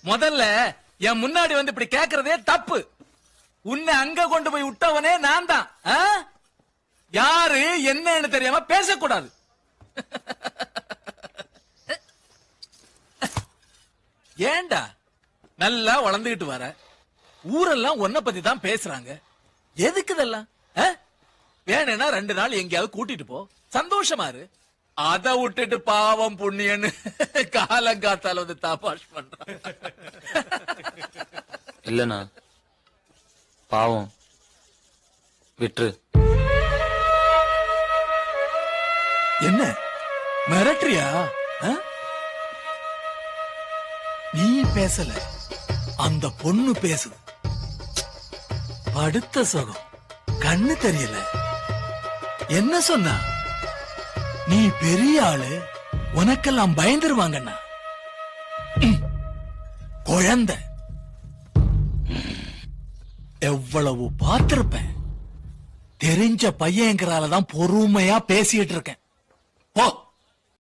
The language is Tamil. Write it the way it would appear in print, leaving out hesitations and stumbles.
முதல்ல என் முன்னாடி வந்து இப்படி கேக்குறதே தப்பு. உன்னை அங்க கொண்டு போய் விட்டவனே நான் தான். யாரு என்னன்னு தெரியாம பேசக்கூடாது. ஏண்டா நல்லா வளர்ந்துகிட்டு வர, ஊரெல்லாம் உன்னை பத்தி தான் பேசுறாங்க. எதுக்கு இதெல்லாம்? வேணும்னா 2 நாள் எங்கேயாவது கூட்டிட்டு போ, சந்தோஷமா இரு. அத விட்டுட்டு பாவம் புண்ணியன்னு காலங்காத்தால வந்து தாபாஷ் பண்றான். இல்லண்ணா, பாவம், விட்டுரு. என்ன மிரட்டுறியா? நீ பேசல, அந்த பொண்ணு பேசுது. படுத்த சுகம், கண்ணு தெரியல. என்ன சொன்னா? நீ பெரிய ஆளு, உனக்கெல்லாம் பயந்துருவாங்கண்ணா. குழந்தை எவ்வளவு பார்த்திருப்பேன். தெரிஞ்ச பையங்கிறாலதான் பொறுமையா பேசிட்டு இருக்கேன். போ.